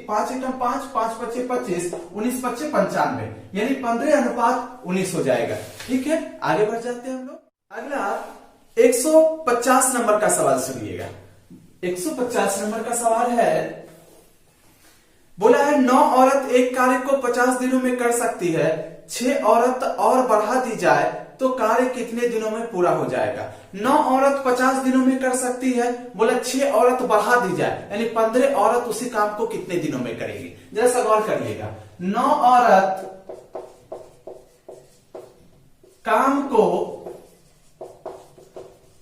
[SPEAKER 2] 5 1 5, 5 5 25, 19 5 95, यानी 15:19 हो जाएगा। ठीक है, आगे बढ़ जाते हैं हम लोग। अगला 150 नंबर का सवाल सुनिएगा। 150 नंबर का सवाल है, बोला है 9 औरत एक कार्य को 50 दिनों में कर सकती है, 6 औरत और बढ़ा दी जाए तो कार्य कितने दिनों में पूरा हो जाएगा। 9 औरत 50 दिनों में कर सकती है, बोला 6 औरत बढ़ा दी जाए यानी 15 औरत उसी काम को कितने दिनों में करेगी। जरा सा गौर करिएगा, 9 औरत काम को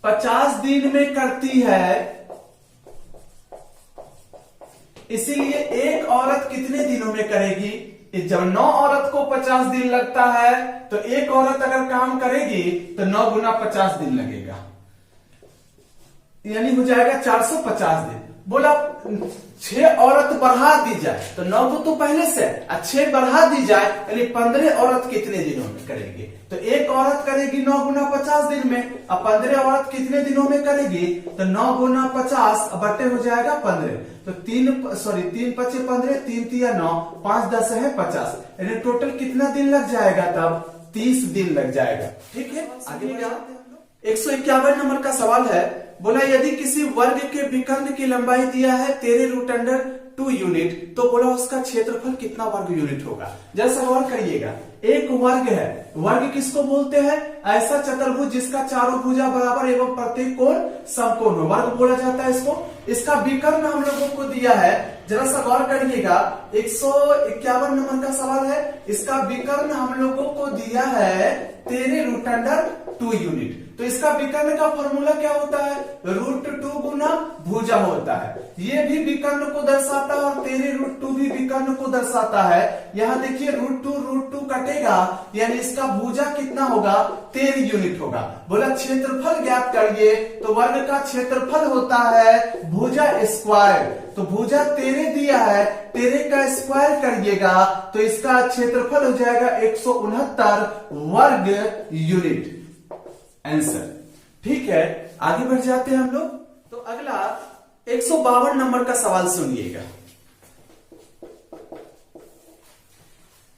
[SPEAKER 2] 50 दिन में करती है, इसीलिए एक औरत कितने दिनों में करेगी। जब 9 औरत को 50 दिन लगता है तो एक औरत अगर काम करेगी तो 9 गुना 50 दिन लगेगा, यानी हो जाएगा 450 दिन। बोला 6 औरत बढ़ा दी जाए तो 9 तो पहले से, 6 बढ़ा दी जाए यानी 15 औरत कितने दिनों में करेगी। तो एक औरत करेगी 9 गुना 50 दिन में, अब 15 औरत कितने दिनों में करेगी, तो 9 गुना 50 बट्टे हो जाएगा 15। तो 3 5 15, 3 3 9, 5 10 है 50, यानी टोटल कितना दिन लग जाएगा, तब 30 दिन लग जाएगा। ठीक है, आगे बढ़ते हैं। 151 नंबर का सवाल है, बोला यदि किसी वर्ग के विकर्ण की लंबाई दिया है 13√2 यूनिट, तो बोला उसका क्षेत्रफल कितना वर्ग यूनिट होगा। जैसा गौर करिएगा, एक वर्ग है, वर्ग किसको बोलते हैं, ऐसा चतुर्भुज जिसका चारों भुजा बराबर एवं प्रत्येक कोण समकोण हो, वर्ग बोला जाता है इसको। इसका विकर्ण हम लोगों को दिया है, जरा सा गौर करिएगा। 151 नंबर का सवाल है, इसका विकर्ण हम लोगों को दिया है 13√2 यूनिट। तो इसका विकर्ण का फॉर्मूला क्या होता है, √2 गुना भुजा होता है। ये भी विकर्ण को दर्शाता है और 13√2 भी विकर्ण को दर्शाता है। यहाँ देखिए √2 कटेगा, यानी इसका भुजा कितना होगा, 13 यूनिट होगा। बोला क्षेत्रफल ज्ञात करिए, तो वर्ग का क्षेत्रफल होता है भुजा स्क्वायर। तो भुजा 13 दिया है, 13 का स्क्वायर करिएगा तो इसका क्षेत्रफल हो जाएगा 169 वर्ग यूनिट। आंसर। ठीक है, आगे बढ़ जाते हैं हम लोग। तो अगला 152 नंबर का सवाल सुनिएगा।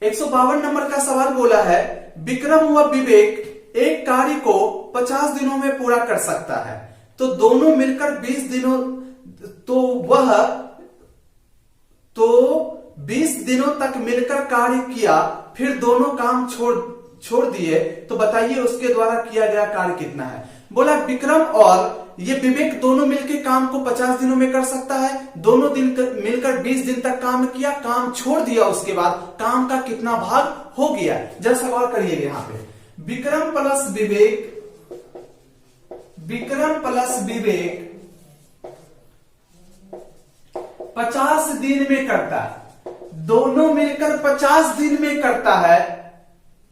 [SPEAKER 2] 152 नंबर का सवाल बोला है, विक्रम व विवेक एक कार्य को 50 दिनों में पूरा कर सकता है, तो दोनों मिलकर 20 दिनों तो 20 दिनों तक मिलकर कार्य किया, फिर दोनों काम छोड़ दिए, तो बताइए उसके द्वारा किया गया कार्य कितना है। बोला विक्रम और ये विवेक दोनों मिलकर काम को 50 दिनों में कर सकता है, दोनों दिन मिलकर 20 दिन तक काम किया, काम छोड़ दिया, उसके बाद काम का कितना भाग हो गया। जरा सवाल करिएगा यहाँ पे, विक्रम प्लस विवेक 50 दिन में करता है, दोनों मिलकर 50 दिन में करता है,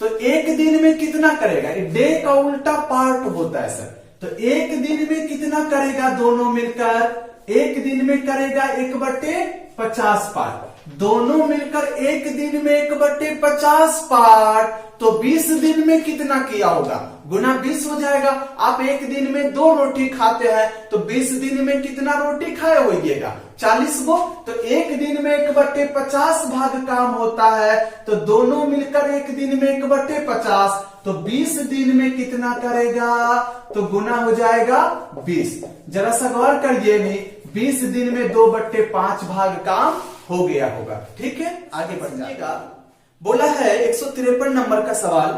[SPEAKER 2] तो एक दिन में कितना करेगा। डे का उल्टा पार्ट होता है सर, तो एक दिन में कितना करेगा दोनों मिलकर, एक दिन में करेगा 1/50 पार्ट, दोनों मिलकर एक दिन में 1/50 पार्ट, तो 20 दिन में कितना किया होगा, गुना 20 हो जाएगा। आप एक दिन में 2 रोटी खाते हैं, तो 20 दिन में कितना रोटी खाए होइएगा, 40 गो, तो एक दिन में 1/50 भाग काम होता है, तो दोनों मिलकर एक दिन में 1/50, तो 20 दिन में कितना करेगा, तो गुना हो जाएगा 20। जरा सा गौर करिए, नहीं 20 दिन में 2/5 भाग काम हो गया होगा। ठीक है, आगे बढ़ जाएगा। बोला है 153 नंबर का सवाल,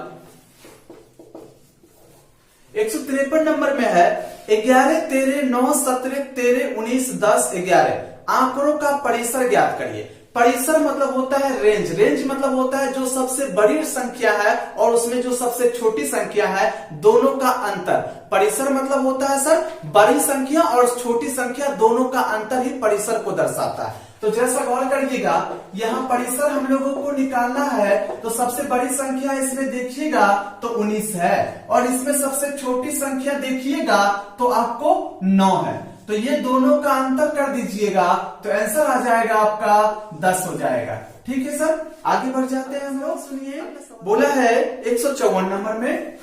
[SPEAKER 2] 153 नंबर में है 11, 13, 9, 17, 13, 19, 10, 11 आंकड़ों का परिसर ज्ञात करिए। परिसर मतलब होता है रेंज, रेंज मतलब होता है जो सबसे बड़ी संख्या है और उसमें जो सबसे छोटी संख्या है, दोनों का अंतर। परिसर मतलब होता है सर बड़ी संख्या और छोटी संख्या, दोनों का अंतर ही परिसर को दर्शाता है। तो जैसा गौर करिएगा, यहाँ परिसर हम लोगों को निकालना है, तो सबसे बड़ी संख्या इसमें देखिएगा तो 19 है, और इसमें सबसे छोटी संख्या देखिएगा तो आपको 9 है, तो ये दोनों का अंतर कर दीजिएगा, तो आंसर आ जाएगा आपका 10 हो जाएगा। ठीक है सर, आगे बढ़ जाते हैं हम लोग। सुनिए, बोला है 154 नंबर में,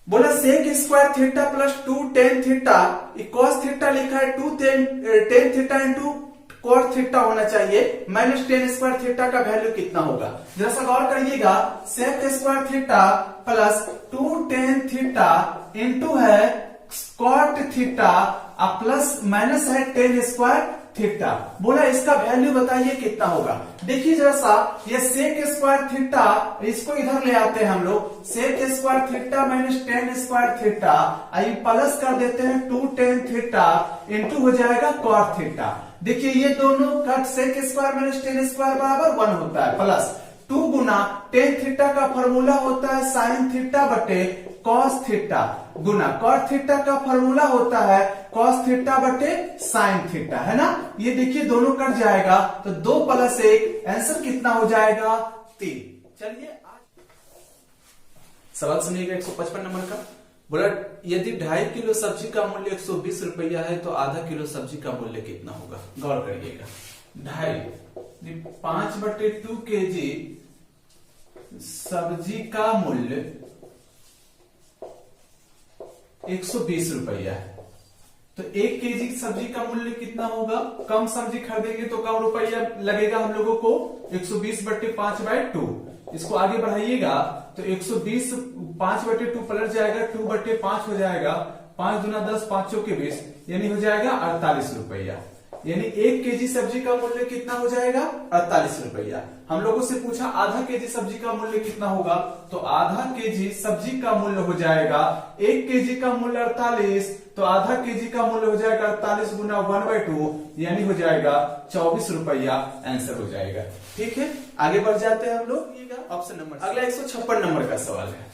[SPEAKER 2] बोला sec square theta plus 2 tan theta cos theta लिखा है, 2 tan theta into cos theta होना चाहिए, माइनस टेन स्क्वायर थीटा का वैल्यू कितना होगा। जरा सा गौर करिएगा, sec square theta plus 2 tan theta into है कॉट थीटा प्लस माइनस है टेन स्क्वायर थीटा। बोला इसका वैल्यू बताइए कितना होगा। देखिए जरा सा, ये सेक स्क्वायर थीटा, इसको इधर ले आते हैं हम लोग, sec square theta minus tan square theta, I plus कर देते हैं 2 टेन थीटा इंटू हो जाएगा कॉट थीटा। देखिए ये दोनों cut sec square minus tan square बराबर 1 होता है, प्लस 2 गुना टेन थीटा का फॉर्मूला होता है साइन थीटा बटे कॉस थीटा, गुना कॉट थीटा का फॉर्मूला होता है कॉस थीटा बटे साइन थीटा, है ना। ये देखिए दोनों कट जाएगा, तो 2 + 1 आंसर कितना हो जाएगा 3। चलिए सवाल सुनिएगा 155 नंबर का। बोला यदि 2.5 किलो सब्जी का मूल्य 120 रुपया है, तो आधा किलो सब्जी का मूल्य कितना होगा। गौर करिएगा, 2.5 5/2 kg सब्जी का मूल्य 120 रुपया है, तो 1 केजी सब्जी का मूल्य कितना होगा। कम सब्जी खरीदेंगे तो कम रुपया लगेगा हम लोगों को, 120/5/2। इसको आगे बढ़ाइएगा तो 120 5/2 पलट जाएगा, 2/5 हो जाएगा, 5 दूना 10, 5 चौके 20, यानी हो जाएगा 48 रुपया। यानी 1 केजी सब्जी का मूल्य कितना हो जाएगा 48 रुपया। हम लोगों से पूछा आधा केजी सब्जी का मूल्य कितना होगा, तो आधा केजी सब्जी का मूल्य हो जाएगा, 1 केजी का मूल्य 48, तो आधा केजी का मूल्य हो जाएगा 48 गुना 1/2, यानी हो जाएगा 24 रुपया, आंसर हो जाएगा। ठीक है, आगे बढ़ जाते हैं हम लोग ऑप्शन नंबर। अगला 156 नंबर का सवाल है।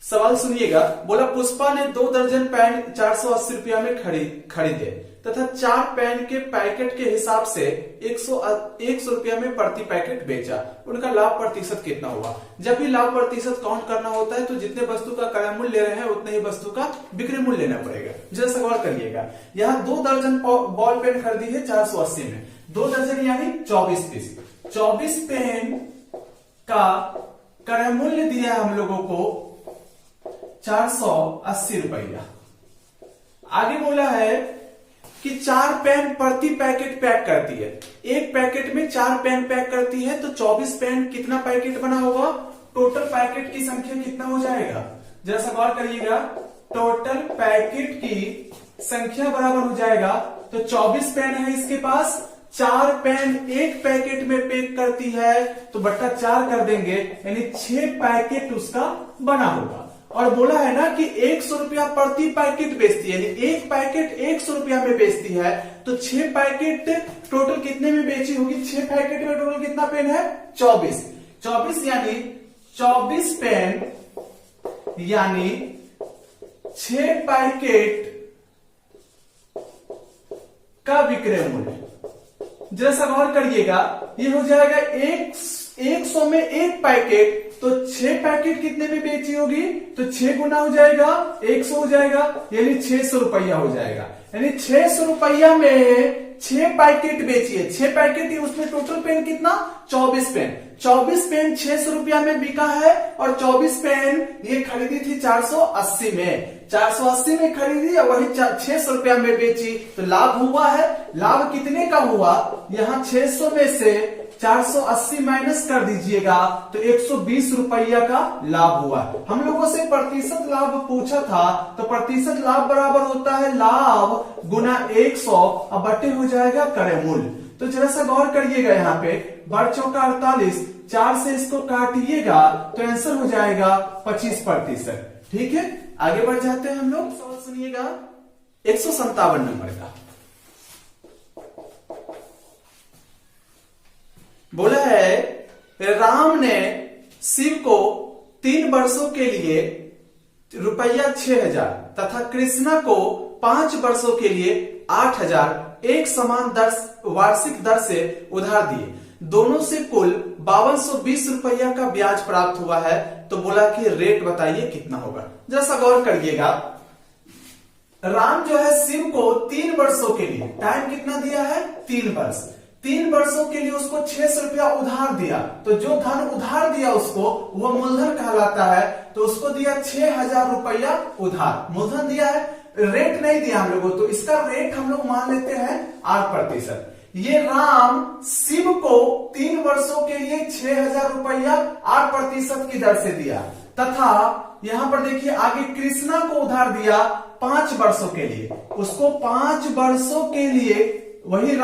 [SPEAKER 2] सवाल सुनिएगा, बोला पुष्पा ने 2 दर्जन पेन 480 रुपया में खरीदे तथा 4 पेन के पैकेट के हिसाब से 100 रुपया में प्रति पैकेट बेचा, उनका लाभ प्रतिशत कितना हुआ। जब भी लाभ प्रतिशत काउंट करना होता है तो जितने वस्तु का क्रय मूल्य ले रहे हैं उतने ही वस्तु का बिक्री मूल्य लेना पड़ेगा। जरा सवाल करिएगा, यहाँ 2 दर्जन बॉल पेन खरीदी है 480 में, 2 दर्जन यानी 24 पीस, 24 पेन का क्रय मूल्य दिया है हम लोगों को 480 रुपया। आगे बोला है कि 4 पेन प्रति पैकेट पैक करती है। एक पैकेट में 4 पेन पैक करती है, तो 24 पेन कितना पैकेट बना होगा? टोटल पैकेट की संख्या कितना हो जाएगा? जरा सा गौर करिएगा, टोटल पैकेट की संख्या बराबर हो जाएगा, तो 24 पेन है इसके पास, 4 पेन एक पैकेट में पैक करती है, तो बट्टा 4 कर देंगे, यानी 6 पैकेट उसका बना होगा। और बोला है ना कि 100 रुपया प्रति पैकेट बेचती है, यानी एक पैकेट 100 रुपया में बेचती है, तो 6 पैकेट टोटल कितने में बेची होगी? 6 पैकेट में टोटल कितना पेन है? 24 यानी 24 पेन यानी 6 पैकेट का विक्रय मूल्य। जैसा गौर करिएगा, ये हो जाएगा 100 में एक पैकेट, तो 6 पैकेट कितने में बेची होगी? तो 6 गुना हो जाएगा 100 हो जाएगा, यानी 600 रुपया हो जाएगा। यानी 600 रुपया में 6 पैकेट बेची है। 6 पैकेट, उसमें टोटल पेन कितना? 24 पेन। 24 पेन 600 रुपया में बिका है, और 24 पेन ये खरीदी थी 480 में। 480 में खरीदी और वही 600 रुपया में बेची, तो लाभ हुआ है। लाभ कितने का हुआ? यहाँ 600 में से 480 माइनस कर दीजिएगा, तो 120 रुपया का लाभ हुआ। हम लोगों से प्रतिशत लाभ पूछा था, तो प्रतिशत लाभ बराबर होता है लाभ गुना 100 और बटे हो जाएगा क्रय मूल्य। तो जरा सा गौर करिएगा, यहाँ पे बढ़ चौका 48, 4 से इसको काटिएगा तो आंसर हो जाएगा 25%। ठीक है, आगे बढ़ जाते हैं हम लोग। सवाल सुनिएगा 157 नंबर का। बोला है राम ने शिव को 3 वर्षों के लिए रुपया 6,000 तथा कृष्णा को 5 वर्षों के लिए 8,000 एक समान वार्षिक दर से उधार दिए। दोनों से कुल 5220 रुपया का ब्याज प्राप्त हुआ है। तो बोला कि रेट बताइए कितना होगा। जैसा गौर करिएगा, राम जो है शिव को 3 वर्षों के लिए, टाइम कितना दिया है? 3 वर्ष। 3 वर्षों के लिए उसको 600 रुपया उधार दिया, तो जो धन उधार दिया उसको वो मूलधन कहलाता है। तो उसको दिया 6,000 रुपया उधार, मूलधन दिया है, रेट नहीं दिया हम लोगों, तो इसका रेट हम लोग मान लेते हैं 8%। ये राम शिव को 3 वर्षों के लिए 6,000 रुपया 8% की दर से दिया, तथा यहां पर देखिए आगे कृष्णा को उधार दिया 5 वर्षों के लिए। उसको 5 वर्षों के लिए वही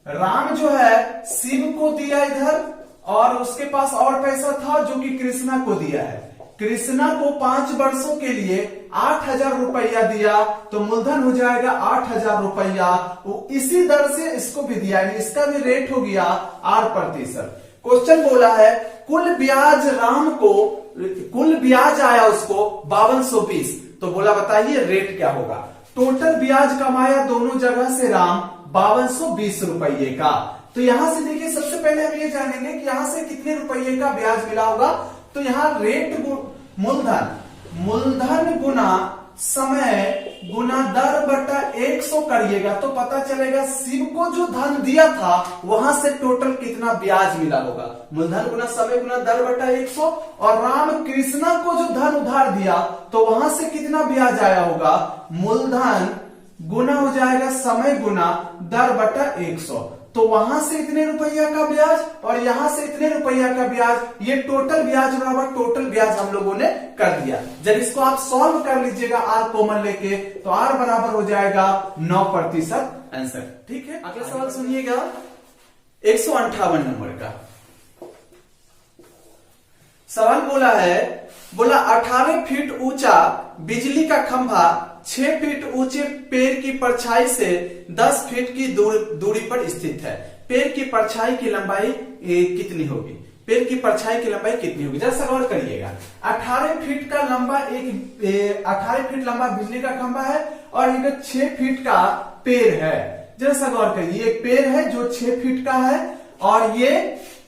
[SPEAKER 2] राम जो है शिव को दिया इधर, और उसके पास और पैसा था जो कि कृष्णा को दिया है। कृष्णा को 5 वर्षों के लिए 8,000 रुपया दिया, तो मूलधन हो जाएगा 8,000 रुपया। इसी दर से इसको भी दिया, इसका भी रेट हो गया 8%। क्वेश्चन बोला है कुल ब्याज आया उसको 5220, तो बोला बताइए रेट क्या होगा। टोटल ब्याज कमाया दोनों जगह से राम 5220 रुपये का। तो यहां से देखिए, सबसे पहले हम ये जानेंगे कि यहां से कितने रुपये का ब्याज मिला होगा। तो यहां रेट मूलधन गुना समय गुना दर बटा 100 करिएगा, तो पता चलेगा शिव को जो धन दिया था वहां से टोटल कितना ब्याज मिला होगा। मूलधन गुना समय गुना दर बटा 100, और राम कृष्णा को जो धन उधार दिया तो वहां से कितना ब्याज आया होगा? मूलधन गुना हो जाएगा समय गुना दर बटा 100, तो वहां से इतने रुपया का ब्याज और यहां से इतने रुपया का ब्याज, ये टोटल ब्याज बराबर टोटल ब्याज हम लोगों ने कर दिया। जब इसको आप सॉल्व कर लीजिएगा आर कॉमन लेके, तो आर बराबर हो जाएगा 9% आंसर। ठीक है, अगला सवाल सुनिएगा 158 नंबर का। सवाल बोला 18 फीट ऊंचा बिजली का खंभा 6 फीट ऊंचे पेड़ की परछाई से 10 फीट की दूरी पर स्थित है। पेड़ की परछाई की लंबाई कितनी होगी? पेड़ की परछाई की लंबाई कितनी होगी? जरा गौर करिएगा, 18 फीट का लंबा 18 फीट लंबा बिजली का खंभा है और इधर 6 फीट का पेड़ है। जरा गौर करिए, एक पेड़ है जो 6 फीट का है और ये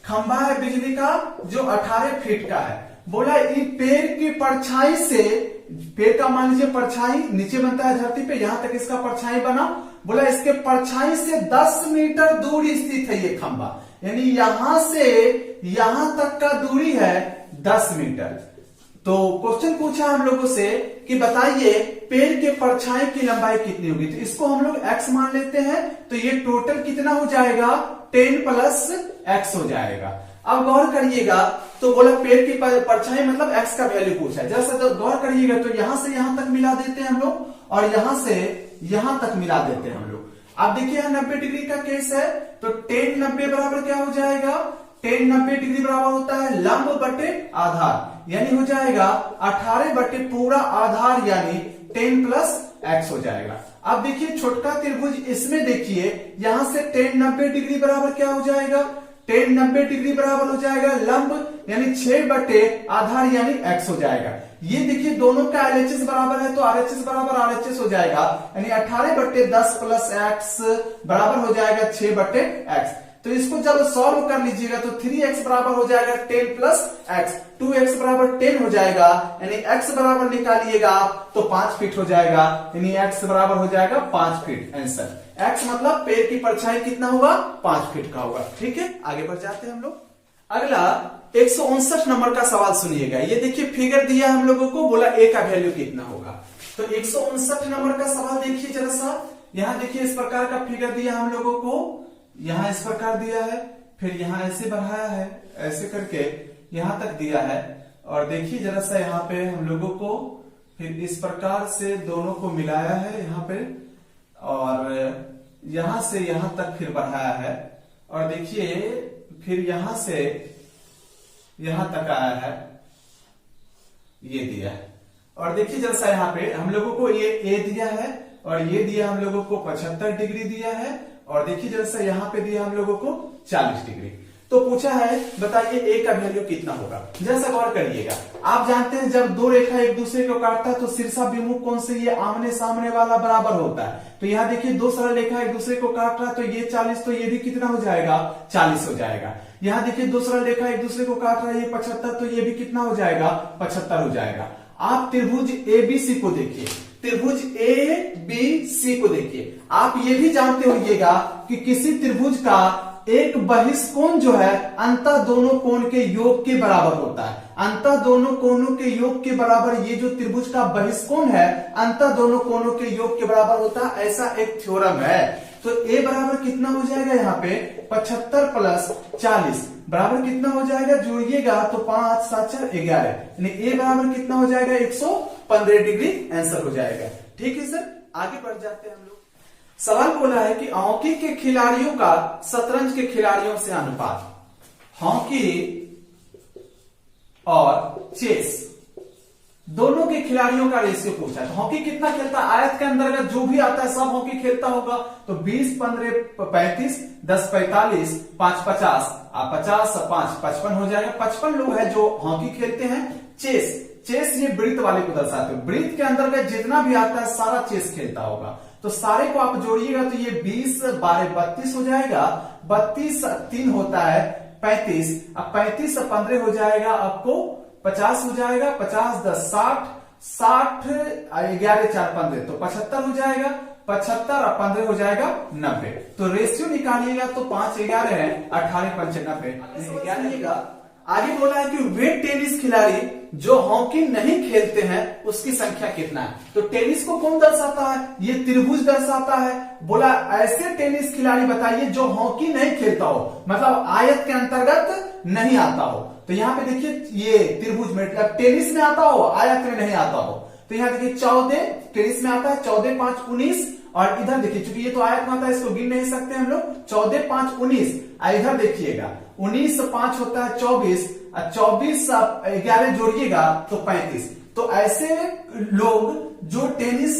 [SPEAKER 2] खंभा है बिजली का जो 18 फीट का है। बोला इस पेड़ की परछाई से, पेड़ का मान लीजिए परछाई नीचे बनता है धरती पे, यहां तक इसका परछाई बना। बोला इसके परछाई से 10 मीटर दूर स्थित है ये खंभा, यानी यहां से यहां तक का दूरी है 10 मीटर। तो क्वेश्चन पूछा हम लोगों से कि बताइए पेड़ के परछाई की लंबाई कितनी होगी। तो इसको हम लोग x मान लेते हैं, तो ये टोटल कितना हो जाएगा 10 प्लस x हो जाएगा। अब गौर करिएगा, तो बोला पेड़ की परछाई मतलब x का वैल्यू पूछा है। जैसा तो गौर करिएगा, तो यहां से यहां तक मिला देते हैं हम लोग और यहां से यहां तक मिला देते हैं हम लोग। अब देखिए 90 डिग्री का केस है, तो 10 90 बराबर क्या हो जाएगा, 10 90 डिग्री बराबर होता है लंब बटे आधार, यानी हो जाएगा 18 बटे पूरा आधार यानी 10 प्लस x हो जाएगा। अब देखिए छोटका त्रिभुज, इसमें देखिए यहां से 10 90 डिग्री बराबर क्या हो जाएगा, 10 90 डिग्री बराबर हो जाएगा लंब यानी 6 बटे आधार यानी x हो जाएगा। ये देखिए दोनों का LHS बराबर है, तो RHS बराबर RHS हो जाएगा, यानी 18 बटे 10 प्लस x बराबर हो जाएगा 6 बटे x। तो इसको जब सॉल्व कर लीजिएगा तो 3x बराबर हो जाएगा 10 प्लस x, 2x बराबर 10 हो जाएगा, यानी x बराबर निकालिएगा आप तो 5 फीट हो जाएगा, यानी x बराबर हो जाएगा 5 फीट। आंसर x मतलब पेड़ की परछाई कितना होगा 5 फीट का होगा। ठीक है, आगे बढ़ जाते हैं हम लोग। अगला 159 नंबर का सवाल सुनिएगा। ये देखिए फिगर दिया हम लोगों को, बोला a का वैल्यू कितना होगा। तो 159 नंबर का सवाल देखिए जरा सा, यहाँ देखिए इस प्रकार का फिगर दिया हम लोगों को, यहाँ इस प्रकार दिया है, फिर यहाँ ऐसे बढ़ाया है, ऐसे करके यहाँ तक दिया है, और देखिए जरा सा यहाँ पे हम लोगों को फिर इस प्रकार से दोनों को मिलाया है यहाँ पे, और यहाँ से यहाँ तक फिर बढ़ाया है, और देखिए फिर यहाँ से यहाँ तक आया है, ये दिया है। और देखिए जरा सा यहाँ पे हम लोगों को ये ए दिया है, और ये दिया हम लोगों को 75 डिग्री दिया है, और देखिए जैसा यहाँ पे दिया हम लोगों को 40 डिग्री। तो पूछा है बताइए ए का वैल्यू कितना होगा। जैसा गौर करिएगा, आप जानते हैं जब दो रेखा एक दूसरे को काटता है तो शीर्षाभिमुख कोण से ये आमने सामने वाला बराबर होता है। तो यहाँ देखिए दो सरल रेखा एक दूसरे को काट रहा है, तो ये 40, तो ये भी कितना हो जाएगा 40 हो जाएगा। यहाँ देखिए दो सरल रेखा एक दूसरे को काट रहा है, ये 75, तो ये भी कितना हो जाएगा 75 हो जाएगा। आप त्रिभुज एबीसी को देखिए, त्रिभुज एबीसी को देखिए, आप ये भी जानते होइएगा कि किसी त्रिभुज का एक बहिष्कोण जो है अंतः दोनों कोण के योग के बराबर होता है। अंतः दोनों कोणों के योग के बराबर ये जो त्रिभुज का बहिष्कोण है अंतः दोनों कोणों के योग के बराबर होता है, ऐसा एक थ्योरम है। तो ए बराबर कितना हो जाएगा यहाँ पे 75 प्लस 40 बराबर कितना हो जाएगा, जोड़िएगा तो 5 7 4 11, यानी ए बराबर कितना हो जाएगा 115 डिग्री आंसर हो जाएगा। ठीक है सर, आगे बढ़ जाते हैं हम लोग। सवाल बोला है कि हॉकी के खिलाड़ियों का शतरंज के खिलाड़ियों से अनुपात, हॉकी और चेस दोनों के खिलाड़ियों का रेशियो पूछा है। तो हॉकी कितना खेलता है, आयत के अंतर्गत जो भी आता है सब हॉकी खेलता होगा, तो 20 15 35 10 45 5 50 50 5 55 हो जाएगा। 55 लोग हैं जो हॉकी खेलते हैं। चेस ये वृत्त वाले को दर्शाते हैं, वृत्त के अंतर्गत जितना भी आता है सारा चेस खेलता होगा। तो सारे को आप जोड़िएगा तो ये 20 12 32 हो जाएगा, 32 3 होता है 35, अब 35 से 15 हो जाएगा आपको 50 हो जाएगा, 50 10 60 60 11 4 15 तो 75 हो जाएगा, 75 और 15 हो जाएगा 90। तो रेशियो निकालिएगा तो 5 11 है 18 5 90। आगे बोला है कि वे टेनिस खिलाड़ी जो हॉकी नहीं खेलते हैं उसकी संख्या कितना है। तो टेनिस को कौन दर्शाता है, ये त्रिभुज दर्शाता है। बोला ऐसे टेनिस खिलाड़ी बताइए जो हॉकी नहीं खेलता हो, मतलब आयत के अंतर्गत नहीं आता हो। तो यहाँ पे देखिए ये त्रिभुज में मतलब टेनिस में आता हो, आयत में नहीं आता हो। तो यहाँ देखिए 14 टेनिस में आता है, 14 5 19, और इधर देखिए चूंकि ये तो आयत में आता है इसको गिन नहीं सकते हम लोग, 14 5 19, इधर देखिएगा 19 5 होता है 24, 24 11 जोड़िएगा तो 35। तो ऐसे लोग जो टेनिस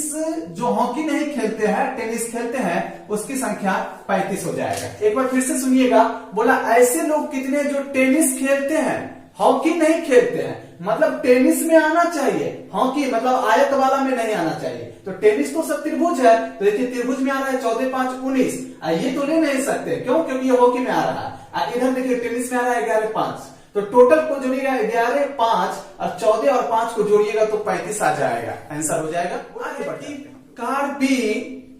[SPEAKER 2] जो हॉकी नहीं खेलते हैं टेनिस खेलते हैं उसकी संख्या 35 हो जाएगा। एक बार फिर से सुनिएगा, बोला ऐसे लोग कितने जो टेनिस खेलते हैं हॉकी नहीं खेलते हैं, मतलब टेनिस में आना चाहिए, हॉकी मतलब आयत वाला में नहीं आना चाहिए। तो टेनिस तो सब त्रिभुज है, तो देखिए त्रिभुज में आ रहा है 14 5 19, ये तो ले नहीं सकते क्यों, क्योंकि ये हॉकी में आ रहा है। इधर देखिए टेनिस में आ रहा है 11 5, तो टोटल को जोड़िएगा 11 5 और 14 और 5 को जोड़िएगा तो 35 आ जाएगा, आंसर हो जाएगा। आगे बढ़ते हैं। कार बी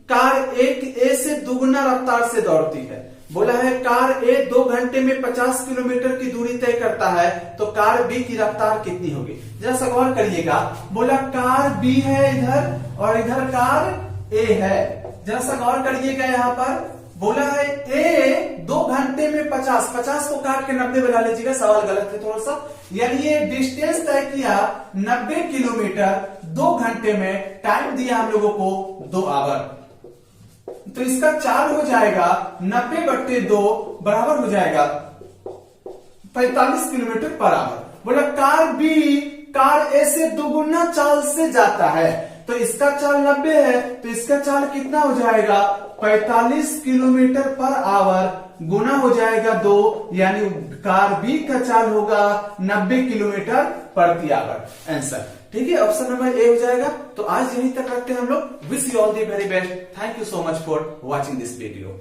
[SPEAKER 2] कार एक ए से दुगुना रफ्तार से दौड़ती है, बोला है कार ए 2 घंटे में 50 किलोमीटर की दूरी तय करता है, तो कार बी की रफ्तार कितनी होगी? जरा सा गौर करिएगा। बोला कार बी है इधर और इधर कार ए है। जरा सा गौर करिएगा यहाँ पर। बोला है ए 2 घंटे में 50 को काट के 90 बना लीजिएगा, सवाल गलत है थोड़ा सा। यानी ये डिस्टेंस तय किया 90 किलोमीटर 2 घंटे में, टाइम दिया हम लोगों को 2 आवर। तो इसका चाल हो जाएगा 90/2 बराबर हो जाएगा 45 किलोमीटर पर आवर। बोला कार बी कार ए से दोगुना चाल से जाता है, तो इसका चाल 90 है, तो इसका चाल कितना हो जाएगा? 45 किलोमीटर पर आवर गुना हो जाएगा 2, यानी कार बी का चाल होगा 90 किलोमीटर प्रति आवर। आंसर ठीक है, ऑप्शन नंबर ए हो जाएगा। तो आज यहीं तक रखते हैं हम लोग। Wish you all the very best. Thank you so much for watching this video.